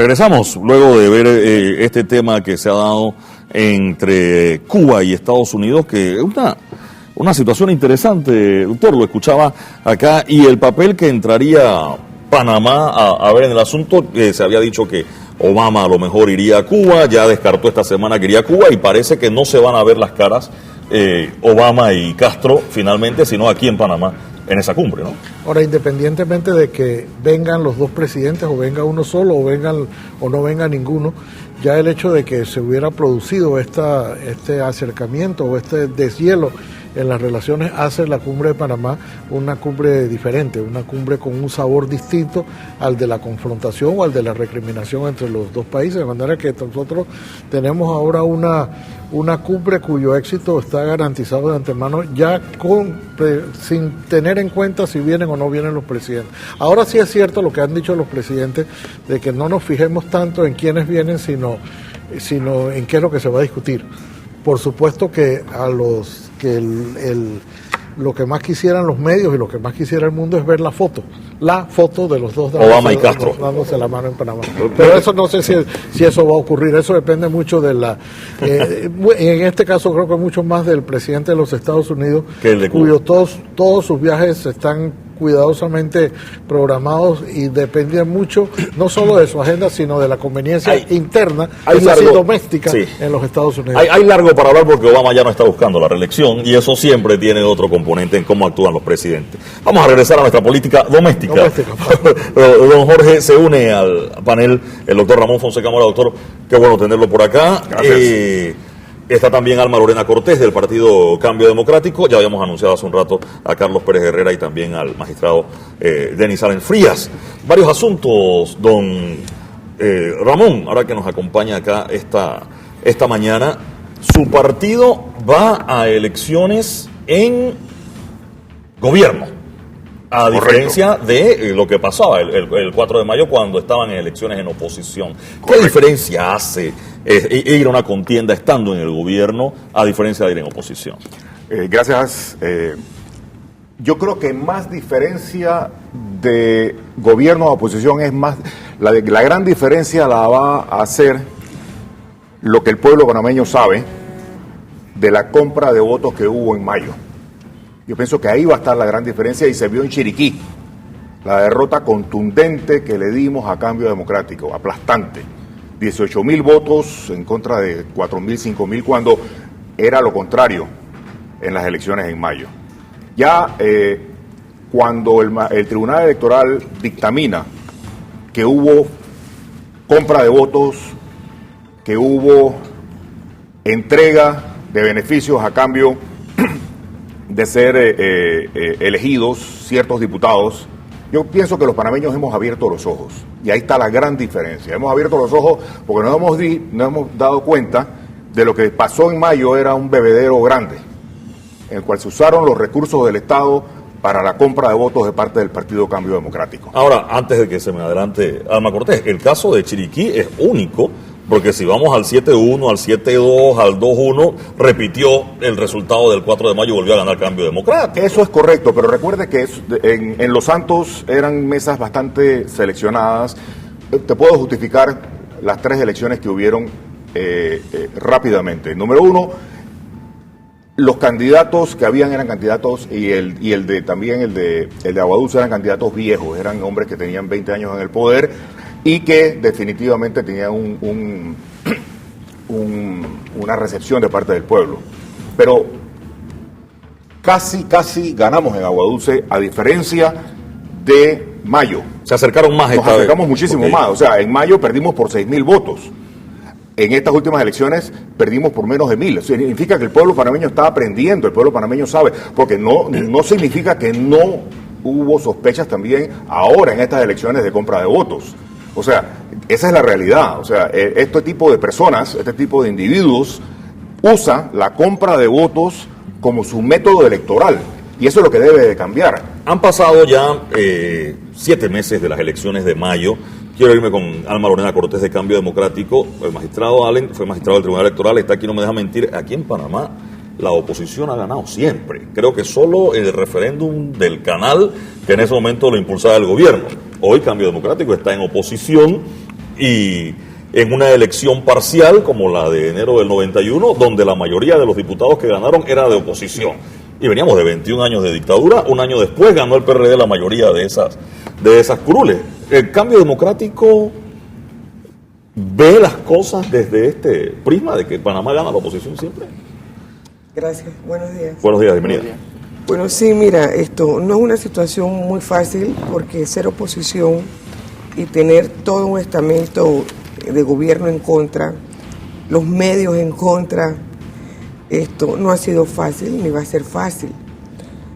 Regresamos luego de ver este tema que se ha dado entre Cuba y Estados Unidos, que es una situación interesante, doctor, lo escuchaba acá, y el papel que entraría Panamá a ver en el asunto. Se había dicho que Obama a lo mejor iría a Cuba, ya descartó esta semana que iría a Cuba, y parece que no se van a ver las caras Obama y Castro finalmente, sino aquí en Panamá, en esa cumbre, ¿no? Ahora, independientemente de que vengan los dos presidentes, o venga uno solo, o no venga ninguno, ya el hecho de que se hubiera producido este acercamiento o este deshielo en las relaciones hace la cumbre de Panamá una cumbre diferente, una cumbre con un sabor distinto al de la confrontación o al de la recriminación entre los dos países, de manera que nosotros tenemos ahora una cumbre cuyo éxito está garantizado de antemano, ya sin tener en cuenta si vienen o no vienen los presidentes. Ahora sí es cierto lo que han dicho los presidentes, de que no nos fijemos tanto en quiénes vienen, sino en qué es lo que se va a discutir. Por supuesto que lo que más quisieran los medios y lo que más quisiera el mundo es ver la foto de los dos Obama y Castro dándose la mano en Panamá. Pero eso no sé si eso va a ocurrir, eso depende mucho de en este caso creo que mucho más del presidente de los Estados Unidos, cuyos todos sus viajes están cuidadosamente programados y dependen mucho no solo de su agenda, sino de la conveniencia interna y doméstica en los Estados Unidos. Hay largo para hablar porque Obama ya no está buscando la reelección y eso siempre tiene otro componente en cómo actúan los presidentes. Vamos a regresar a nuestra política doméstica. Don Jorge se une al panel, el doctor Ramón Fonseca Mora. Doctor, qué bueno tenerlo por acá. Gracias. Está también Alma Lorena Cortés del Partido Cambio Democrático. Ya habíamos anunciado hace un rato a Carlos Pérez Herrera y también al magistrado Denis Allen Frías. Varios asuntos, don Ramón, ahora que nos acompaña acá esta mañana. Su partido va a elecciones en gobierno, a diferencia de lo que pasaba el 4 de mayo cuando estaban en elecciones en oposición. ¿Qué diferencia hace ir a una contienda estando en el gobierno a diferencia de ir en oposición? Gracias. Yo creo que más diferencia de gobierno a oposición es más, la gran diferencia la va a hacer lo que el pueblo panameño sabe de la compra de votos que hubo en mayo. Yo pienso que ahí va a estar la gran diferencia y se vio en Chiriquí, la derrota contundente que le dimos a Cambio Democrático, aplastante. 18.000 votos en contra de 4.000, 5.000, cuando era lo contrario en las elecciones en mayo. Ya cuando el Tribunal Electoral dictamina que hubo compra de votos, que hubo entrega de beneficios a cambio de ser elegidos ciertos diputados, yo pienso que los panameños hemos abierto los ojos. Y ahí está la gran diferencia. Hemos abierto los ojos porque no hemos dado cuenta de lo que pasó en mayo. Era un bebedero grande, en el cual se usaron los recursos del Estado para la compra de votos de parte del Partido Cambio Democrático. Ahora, antes de que se me adelante Alma Cortés, el caso de Chiriquí es único, porque si vamos al 7-1, al 7-2, al 2-1, repitió el resultado del 4 de mayo y volvió a ganar Cambio Democrático. Eso es correcto, pero recuerde que en Los Santos eran mesas bastante seleccionadas. Te puedo justificar las 3 elecciones que hubieron rápidamente. Número 1, los candidatos que habían eran candidatos, y el de Aguadulce eran candidatos viejos, eran hombres que tenían 20 años en el poder y que definitivamente tenían una recepción de parte del pueblo. Pero casi ganamos en Aguadulce, a diferencia de mayo. Se acercaron más. Nos acercamos muchísimo más. O sea, en mayo perdimos por 6.000 votos. En estas últimas elecciones perdimos por menos de 1.000. Significa que el pueblo panameño está aprendiendo, el pueblo panameño sabe, porque no significa que no hubo sospechas también ahora en estas elecciones de compra de votos. O sea, esa es la realidad. O sea, este tipo de personas, este tipo de individuos, usa la compra de votos como su método electoral. Y eso es lo que debe de cambiar. Han pasado ya 7 meses de las elecciones de mayo. Quiero irme con Alma Lorena Cortés de Cambio Democrático. El magistrado Allen fue magistrado del Tribunal Electoral, está aquí, no me deja mentir. Aquí en Panamá la oposición ha ganado siempre. Creo que solo el referéndum del Canal, que en ese momento lo impulsaba el gobierno. Hoy Cambio Democrático está en oposición y en una elección parcial como la de enero del 91, donde la mayoría de los diputados que ganaron era de oposición. Y veníamos de 21 años de dictadura, un año después ganó el PRD la mayoría de esas curules. El cambio democrático ve las cosas desde este prisma de que Panamá gana la oposición siempre. Gracias, buenos días. Buenos días, bienvenida. Bueno, sí, mira, esto no es una situación muy fácil porque ser oposición y tener todo un estamento de gobierno en contra, los medios en contra, esto no ha sido fácil ni va a ser fácil.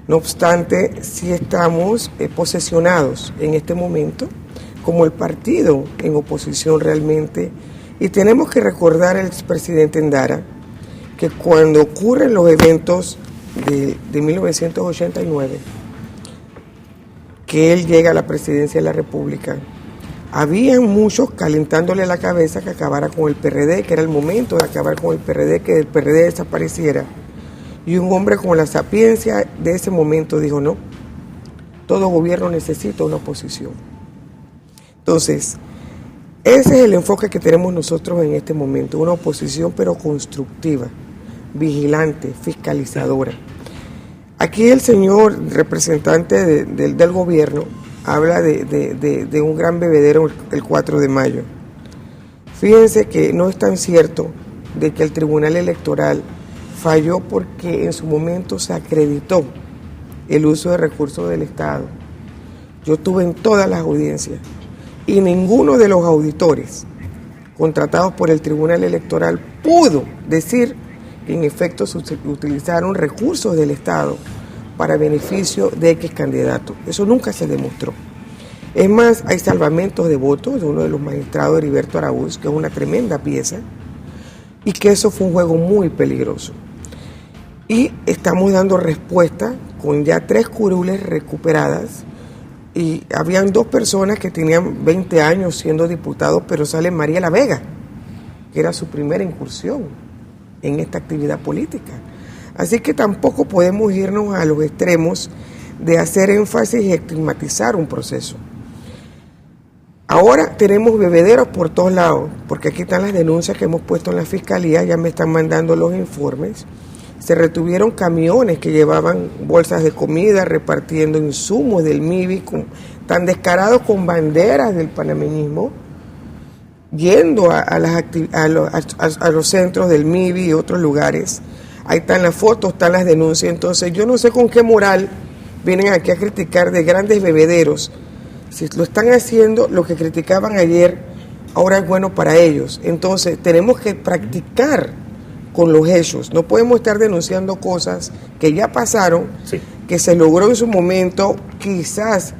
No obstante, sí estamos posesionados en este momento como el partido en oposición realmente, y tenemos que recordar al expresidente Endara que cuando ocurren los eventos de 1989, que él llega a la presidencia de la República, habían muchos calentándole la cabeza que acabara con el PRD, que era el momento de acabar con el PRD, que el PRD desapareciera. Y un hombre con la sapiencia de ese momento dijo, no, todo gobierno necesita una oposición. Entonces, ese es el enfoque que tenemos nosotros en este momento, una oposición pero constructiva, vigilante, fiscalizadora. Aquí el señor representante del gobierno habla de un gran bebedero el 4 de mayo. Fíjense que no es tan cierto de que el Tribunal Electoral falló porque en su momento se acreditó el uso de recursos del Estado. Yo estuve en todas las audiencias y ninguno de los auditores contratados por el Tribunal Electoral pudo decir que en efecto se utilizaron recursos del Estado para beneficio de X candidato. Eso nunca se demostró. Es más, hay salvamentos de votos de uno de los magistrados, Heriberto Araúz, que es una tremenda pieza, y que eso fue un juego muy peligroso. Y estamos dando respuesta con ya 3 curules recuperadas, y habían 2 personas que tenían 20 años siendo diputados, pero sale María La Vega, que era su primera incursión en esta actividad política. Así que tampoco podemos irnos a los extremos de hacer énfasis y estigmatizar un proceso. Ahora tenemos bebederos por todos lados, porque aquí están las denuncias que hemos puesto en la Fiscalía, ya me están mandando los informes. Se retuvieron camiones que llevaban bolsas de comida, repartiendo insumos del MIBI, tan descarados con banderas del panameñismo, yendo a los centros del MIBI y otros lugares. Ahí están las fotos, están las denuncias. Entonces yo no sé con qué moral vienen aquí a criticar de grandes bebederos. Si lo están haciendo, lo que criticaban ayer, ahora es bueno para ellos. Entonces tenemos que practicar con los hechos. No podemos estar denunciando cosas que ya pasaron, sí, que se logró en su momento, quizás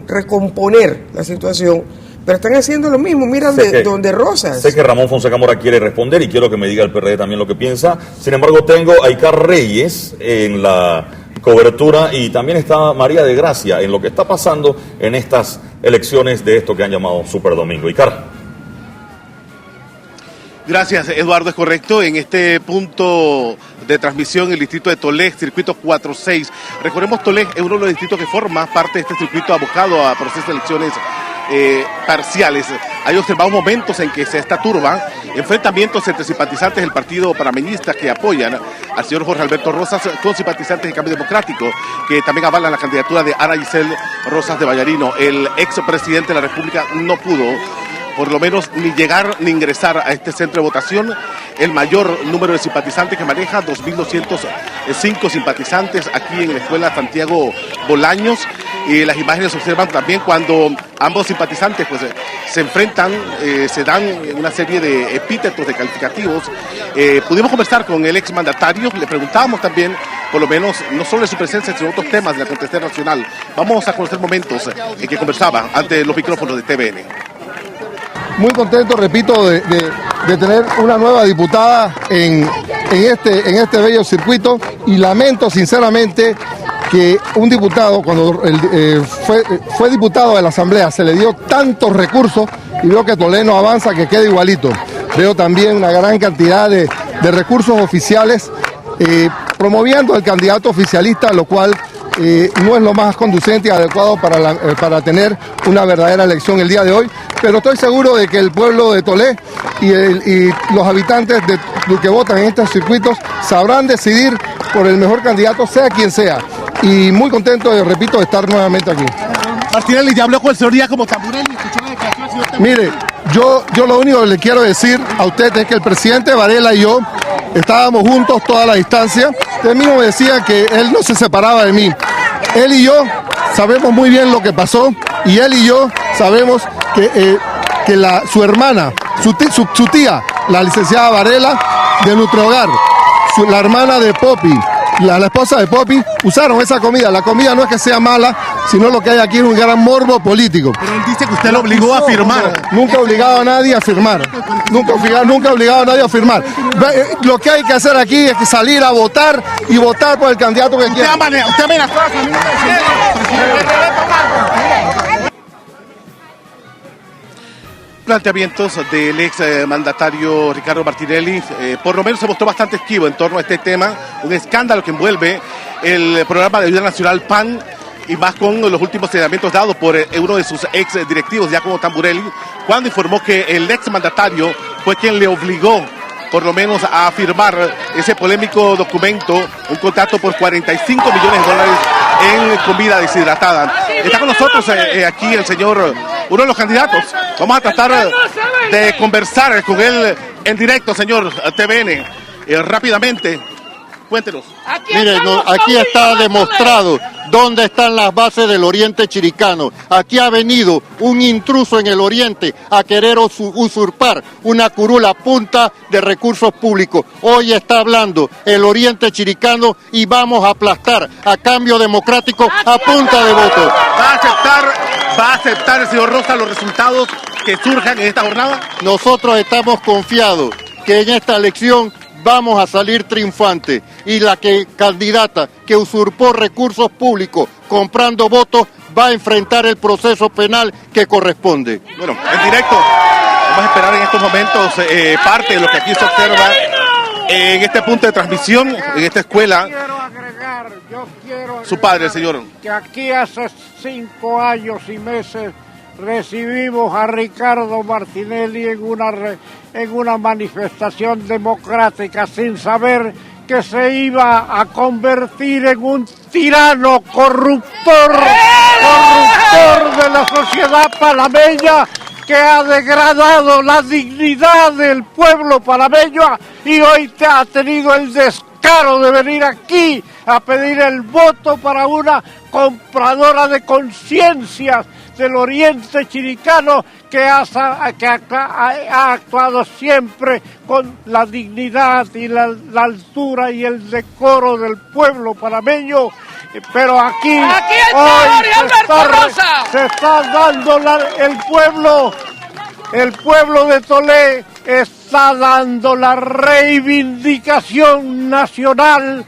recomponer la situación, pero están haciendo lo mismo. Mira donde Rosas. Sé que Ramón Fonseca Mora quiere responder y quiero que me diga el PRD también lo que piensa. Sin embargo, tengo a Icar Reyes en la cobertura y también está María de Gracia en lo que está pasando en estas elecciones de esto que han llamado Super Domingo. Icar. Gracias, Eduardo, es correcto. En este punto de transmisión, el distrito de Tolé, circuito 46. Recordemos, Tolé es uno de los distritos que forma parte de este circuito abocado a procesos de elecciones parciales. Hay observado momentos en que se está turba, enfrentamientos entre simpatizantes del partido panameñista que apoyan al señor Jorge Alberto Rosas con simpatizantes de Cambio Democrático que también avalan la candidatura de Ana Giselle Rosas de Vallarino. El expresidente de la República no pudo por lo menos ni llegar ni ingresar a este centro de votación. El mayor número de simpatizantes que maneja, 2.205 simpatizantes aquí en la Escuela Santiago Bolaños. Y las imágenes se observan también cuando ambos simpatizantes pues se enfrentan, se dan una serie de epítetos, de calificativos. Pudimos conversar con el exmandatario, le preguntábamos también, por lo menos, no solo de su presencia, sino otros temas de la contestación nacional. Vamos a conocer momentos en que conversaba ante los micrófonos de TVN. Muy contento, repito, de tener una nueva diputada en este bello circuito, y lamento sinceramente que un diputado, cuando fue diputado de la Asamblea, se le dio tantos recursos y veo que Tolé no avanza, que queda igualito. Veo también una gran cantidad de recursos oficiales promoviendo al candidato oficialista, lo cual no es lo más conducente y adecuado para tener una verdadera elección el día de hoy, pero estoy seguro de que el pueblo de Tolé y los habitantes que votan en estos circuitos sabrán decidir por el mejor candidato, sea quien sea. Y muy contento, repito, de estar nuevamente aquí. Martinelli, ya habló con el señor Díaz como Tamburelli, escuchó la declaración del señor Tamburelli. Mire, yo lo único que le quiero decir a usted es que el presidente Varela y yo estábamos juntos toda la distancia. Él mismo me decía que él no se separaba de mí. Él y yo sabemos muy bien lo que pasó y él y yo sabemos que su hermana, su tía, la licenciada Varela de Nutrihogar, la hermana de Poppy, la esposa de Poppy, usaron esa comida. La comida no es que sea mala, sino lo que hay aquí es un gran morbo político. Pero él dice que usted lo obligó a firmar. Nunca he obligado a nadie a firmar. Nunca he obligado a nadie a firmar. Lo que hay que hacer aquí es salir a votar y votar por el candidato que quiera. Usted amenazó a la familia del presidente. Planteamientos del ex mandatario Ricardo Martinelli, por lo menos se mostró bastante esquivo en torno a este tema, un escándalo que envuelve el programa de ayuda nacional PAN, y más con los últimos señalamientos dados por uno de sus ex directivos, Giacomo Tamburelli, cuando informó que el ex mandatario fue quien le obligó por lo menos a firmar ese polémico documento, un contrato por $45 millones en comida deshidratada. Está con nosotros aquí el señor, uno de los candidatos. Vamos a tratar de conversar con él en directo, señor TVN. Rápidamente, cuéntenos. Mire, aquí está demostrado dónde están las bases del Oriente Chiricano. Aquí ha venido un intruso en el Oriente a querer usurpar una curul a punta de recursos públicos. Hoy está hablando el Oriente Chiricano y vamos a aplastar a cambio democrático a punta de votos. ¿Va a aceptar el señor Rosa los resultados que surjan en esta jornada? Nosotros estamos confiados que en esta elección vamos a salir triunfantes y la candidata que usurpó recursos públicos comprando votos va a enfrentar el proceso penal que corresponde. Bueno, en directo, vamos a esperar en estos momentos parte de lo que aquí se observa en este punto de transmisión, en esta escuela. Yo quiero Su padre, el señor. Que aquí hace 5 años y meses recibimos a Ricardo Martinelli en una manifestación democrática sin saber que se iba a convertir en un tirano corruptor de la sociedad panameña, que ha degradado la dignidad del pueblo panameño, y hoy te ha tenido el descaro de venir aquí a pedir el voto para una compradora de conciencias del Oriente Chiricano que ha actuado siempre con la dignidad y la altura y el decoro del pueblo panameño, pero aquí hoy se está dando el pueblo de Tolé está dando la reivindicación nacional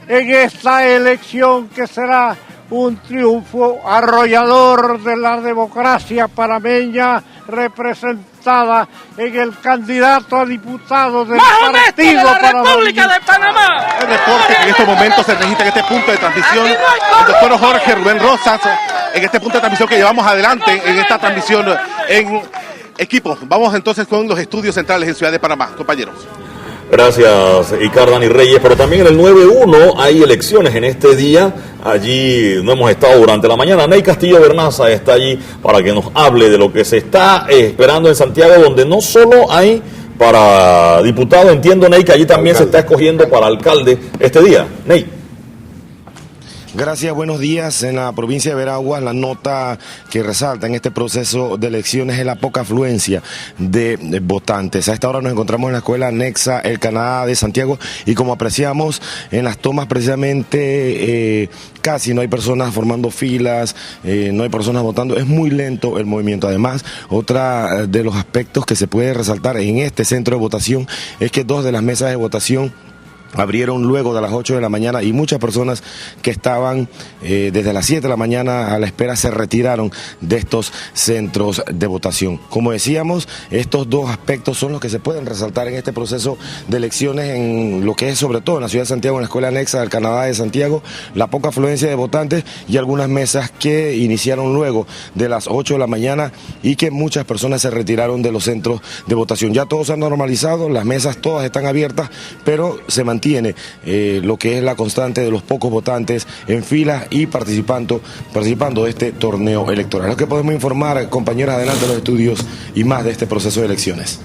en esta elección que será un triunfo arrollador de la democracia panameña, representada en el candidato a diputado del Partido de la República de Panamá. El reporte que en estos momentos se registra en este punto de transmisión, el doctor Jorge Rubén Rosas, en este punto de transmisión que llevamos adelante en esta transmisión en equipo. Vamos entonces con los estudios centrales en Ciudad de Panamá, compañeros. Gracias, Icardani Reyes, pero también en el 9-1 hay elecciones en este día. Allí no hemos estado durante la mañana. Ney Castillo Bernaza está allí para que nos hable de lo que se está esperando en Santiago, donde no solo hay para diputado, entiendo, Ney, que allí también se está escogiendo para alcalde este día. Ney. Gracias, buenos días. En la provincia de Veraguas, la nota que resalta en este proceso de elecciones es la poca afluencia de votantes. A esta hora nos encontramos en la escuela anexa El Canadá de Santiago y como apreciamos en las tomas precisamente casi no hay personas formando filas, no hay personas votando, es muy lento el movimiento. Además, otra de los aspectos que se puede resaltar en este centro de votación es que 2 de las mesas de votación abrieron luego de las 8 de la mañana y muchas personas que estaban desde las 7 de la mañana a la espera se retiraron de estos centros de votación. Como decíamos, estos dos aspectos son los que se pueden resaltar en este proceso de elecciones en lo que es sobre todo en la ciudad de Santiago, en la escuela anexa del Canadá de Santiago, la poca afluencia de votantes y algunas mesas que iniciaron luego de las 8 de la mañana y que muchas personas se retiraron de los centros de votación. Ya todo se ha normalizado, las mesas todas están abiertas, pero se mantiene lo que es la constante de los pocos votantes en filas y participando de este torneo electoral. Lo que podemos informar, compañeros, adelante de los estudios y más de este proceso de elecciones.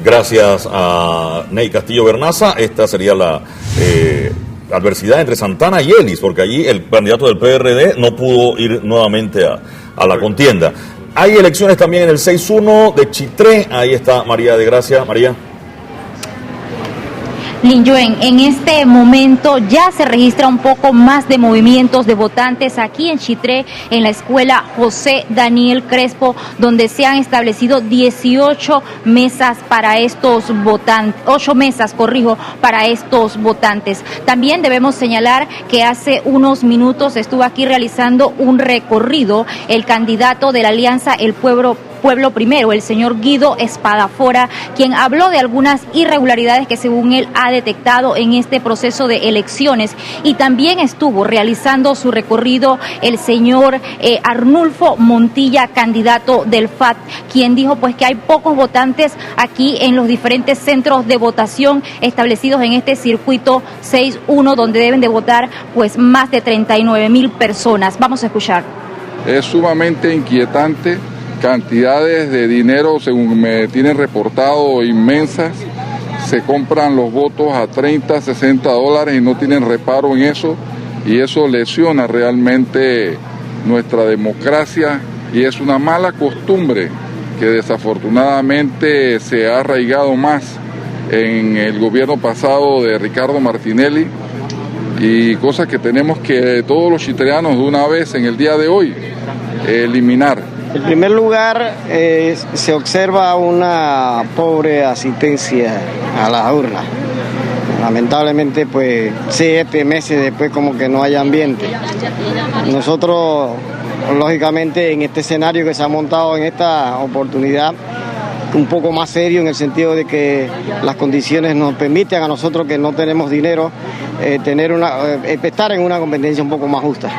Gracias a Ney Castillo Bernaza. Esta sería la adversidad entre Santana y Ellis, porque allí el candidato del PRD no pudo ir nuevamente a la contienda. Hay elecciones también en el 6-1 de Chitré. Ahí está María de Gracia. María. Lin Yuen, en este momento ya se registra un poco más de movimientos de votantes aquí en Chitré, en la escuela José Daniel Crespo, donde se han establecido 18 mesas para estos votantes, 8 mesas, para estos votantes. También debemos señalar que hace unos minutos estuvo aquí realizando un recorrido el candidato de la Alianza El Pueblo Primero, el señor Guido Espadafora, quien habló de algunas irregularidades que según él ha detectado en este proceso de elecciones, y también estuvo realizando su recorrido el señor Arnulfo Montilla, candidato del FAT, quien dijo pues que hay pocos votantes aquí en los diferentes centros de votación establecidos en este circuito 6-1, donde deben de votar pues más de 39,000 personas. Vamos a escuchar. Es sumamente inquietante. Cantidades de dinero, según me tienen reportado, inmensas. Se compran los votos a 30, 60 dólares y no tienen reparo en eso. Y eso lesiona realmente nuestra democracia y es una mala costumbre que desafortunadamente se ha arraigado más en el gobierno pasado de Ricardo Martinelli, y cosas que tenemos que todos los chitreanos de una vez en el día de hoy eliminar. En primer lugar, se observa una pobre asistencia a las urnas. Lamentablemente, pues 7 meses después como que no hay ambiente. Nosotros, lógicamente, en este escenario que se ha montado en esta oportunidad, un poco más serio en el sentido de que las condiciones nos permiten a nosotros que no tenemos dinero estar en una competencia un poco más justa.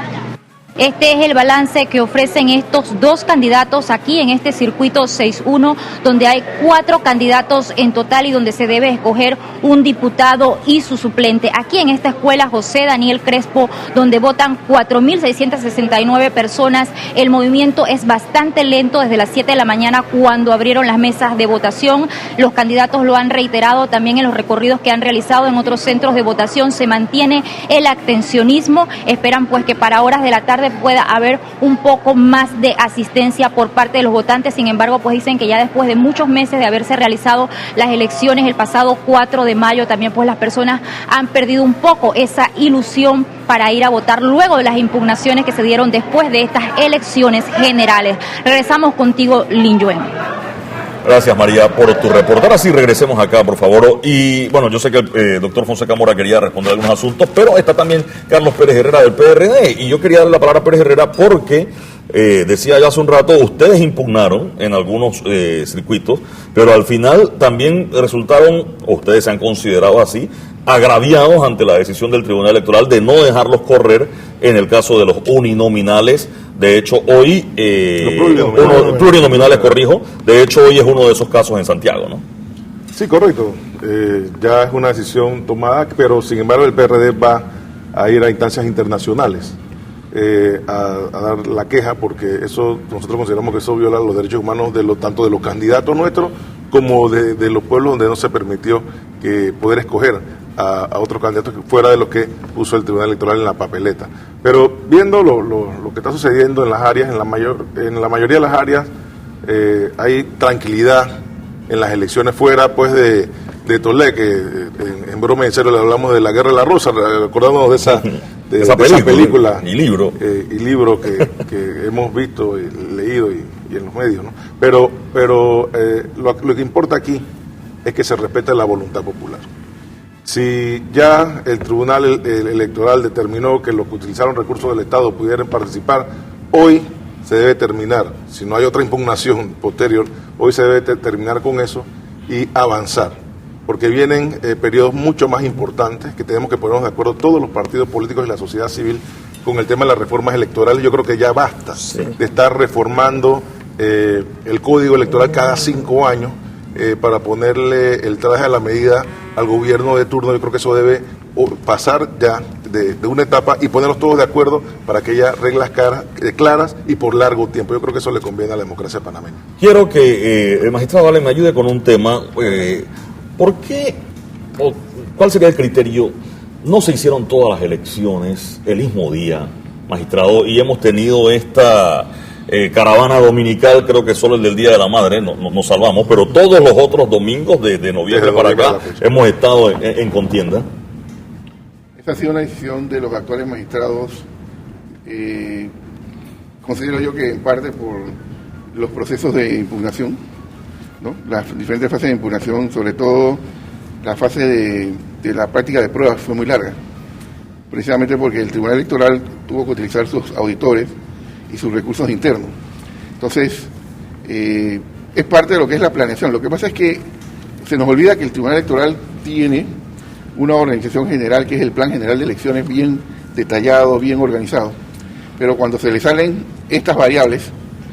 Este es el balance que ofrecen estos dos candidatos aquí en este circuito 6-1, donde hay 4 candidatos en total y donde se debe escoger un diputado y su suplente. Aquí en esta escuela José Daniel Crespo, donde votan 4,669 personas, el movimiento es bastante lento desde las 7 de la mañana cuando abrieron las mesas de votación. Los candidatos lo han reiterado también en los recorridos que han realizado en otros centros de votación. Se mantiene el abstencionismo. Esperan pues que para horas de la tarde pueda haber un poco más de asistencia por parte de los votantes. Sin embargo, pues dicen que ya después de muchos meses de haberse realizado las elecciones el pasado 4 de mayo, también pues las personas han perdido un poco esa ilusión para ir a votar luego de las impugnaciones que se dieron después de estas elecciones generales. Regresamos contigo, Lin Yuen. Gracias, María, por tu reporte. Ahora sí, regresemos acá, por favor. Y bueno, yo sé que el doctor Fonseca Mora quería responder algunos asuntos, pero está también Carlos Pérez Herrera del PRD. Y yo quería darle la palabra a Pérez Herrera porque, decía ya hace un rato, ustedes impugnaron en algunos circuitos, pero al final también resultaron, o ustedes se han considerado así, agraviados ante la decisión del Tribunal Electoral de no dejarlos correr en el caso de los uninominales. De hecho, hoy, plurinominales, corrijo, de hecho hoy es uno de esos casos en Santiago, ¿no? Sí, correcto. Ya es una decisión tomada, pero sin embargo el PRD va a ir a instancias internacionales a dar la queja, porque eso nosotros consideramos que eso viola los derechos humanos tanto de los candidatos nuestros como de los pueblos donde no se permitió poder escoger a otros candidatos fuera de lo que puso el Tribunal Electoral en la papeleta. Pero viendo lo que está sucediendo en las áreas, en la mayoría de las áreas hay tranquilidad en las elecciones fuera pues de Tolé, que en broma y en serio le hablamos de la Guerra de la Rosa, recordamos de esa película y libro que hemos visto y leído y en los medios, ¿no? Pero lo que importa aquí es que se respete la voluntad popular. Si ya el Tribunal Electoral determinó que los que utilizaron recursos del Estado pudieran participar, hoy se debe terminar, si no hay otra impugnación posterior, hoy se debe terminar con eso y avanzar, porque vienen periodos mucho más importantes que tenemos que ponernos de acuerdo todos los partidos políticos y la sociedad civil con el tema de las reformas electorales. Yo creo que ya basta de estar reformando el código electoral cada 5 años para ponerle el traje a la medida al gobierno de turno. Yo creo que eso debe pasar ya de una etapa y ponernos todos de acuerdo para que haya reglas claras y por largo tiempo. Yo creo que eso le conviene a la democracia panameña. Quiero que el magistrado Allen me ayude con un tema. ¿Por qué, o cuál sería el criterio? No se hicieron todas las elecciones el mismo día, magistrado, y hemos tenido esta caravana dominical, creo que solo el del Día de la Madre nos salvamos, pero todos los otros domingos de noviembre para acá hemos estado en contienda. Esta ha sido una decisión de los actuales magistrados, considero yo que en parte por los procesos de impugnación, ¿no? Las diferentes fases de impugnación, sobre todo la fase de la práctica de pruebas fue muy larga, precisamente porque el Tribunal Electoral tuvo que utilizar sus auditores y sus recursos internos. Entonces, es parte de lo que es la planeación. Lo que pasa es que se nos olvida que el Tribunal Electoral tiene una organización general, que es el Plan General de Elecciones, bien detallado, bien organizado. Pero cuando se le salen estas variables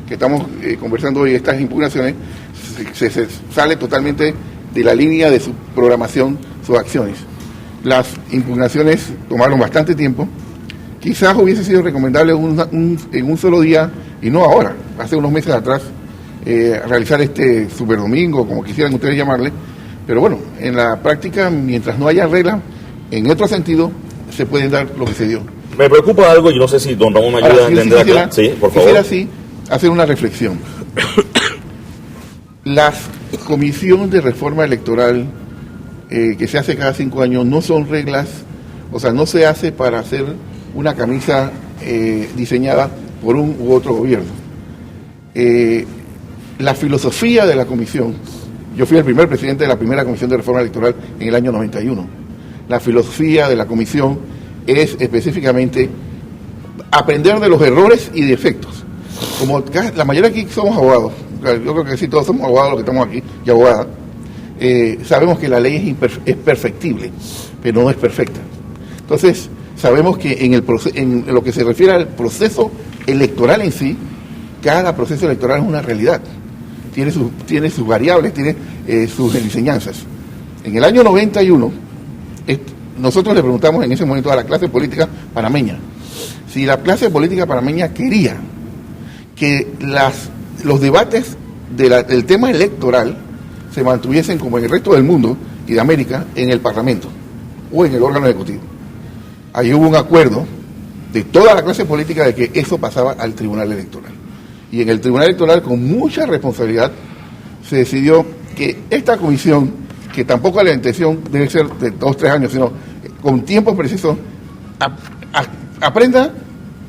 que estamos conversando hoy, estas impugnaciones, se sale totalmente de la línea de su programación, sus acciones. Las impugnaciones tomaron bastante tiempo. Quizás hubiese sido recomendable en un solo día, y no ahora, hace unos meses atrás, realizar este superdomingo, como quisieran ustedes llamarle. Pero bueno, en la práctica, mientras no haya reglas, en otro sentido, se puede dar lo que se dio. Me preocupa algo, y no sé si don Ramón me ayuda a entender acá. Sí, por favor. Quisiera así hacer una reflexión. Las comisiones de reforma electoral que se hace cada 5 años no son reglas, o sea, no se hace para hacer una camisa diseñada por un u otro gobierno. La filosofía de la comisión, yo fui el primer presidente de la primera comisión de reforma electoral en el año 91. La filosofía de la comisión es específicamente aprender de los errores y defectos. Como la mayoría aquí somos abogados, yo creo que sí, todos somos abogados los que estamos aquí y abogadas, sabemos que la ley es perfectible, pero no es perfecta. Entonces, sabemos que en lo que se refiere al proceso electoral en sí, cada proceso electoral es una realidad. Tiene sus variables, tiene sus enseñanzas. En el año 91, nosotros le preguntamos en ese momento a la clase política panameña si la clase política panameña quería que los debates del tema electoral se mantuviesen como en el resto del mundo y de América en el Parlamento o en el órgano ejecutivo. Ahí hubo un acuerdo de toda la clase política de que eso pasaba al Tribunal Electoral. Y en el Tribunal Electoral, con mucha responsabilidad, se decidió que esta comisión, que tampoco la intención debe ser de 2 o 3 años, sino con tiempo preciso, aprenda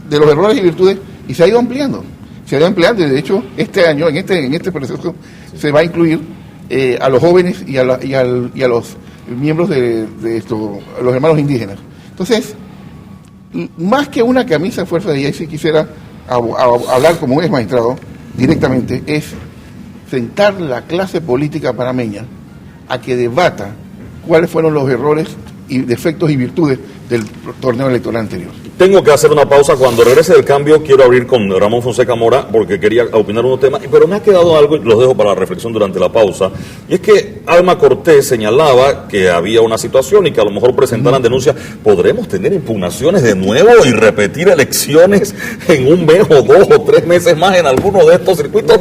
de los errores y virtudes, y se ha ido ampliando. Se ha ido ampliando, y de hecho, este año, en este proceso, se va a incluir a los jóvenes y a los miembros de los hermanos indígenas. Entonces, más que una camisa fuerza de ella, si quisiera hablar como un ex magistrado directamente, es sentar la clase política panameña a que debata cuáles fueron los errores y defectos y virtudes del torneo electoral anterior. Tengo que hacer una pausa. Cuando regrese del cambio quiero abrir con Ramón Fonseca Mora porque quería opinar unos temas, pero me ha quedado algo y los dejo para la reflexión durante la pausa, y es que Alma Cortés señalaba que había una situación y que a lo mejor presentaran denuncias. ¿Podremos tener impugnaciones de nuevo y repetir elecciones en un mes o 2 o 3 meses más en alguno de estos circuitos?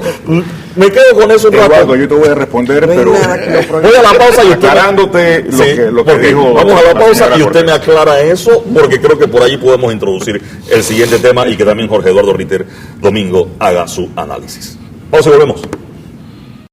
Me quedo con eso un rato. Eduardo, yo te voy a responder, pero voy a la pausa y usted aclarándote lo que dijo. Vamos a la pausa y usted me aclara eso, porque creo que por ahí podemos introducir el siguiente tema y que también Jorge Eduardo Ritter Domingo haga su análisis. Pausa y volvemos.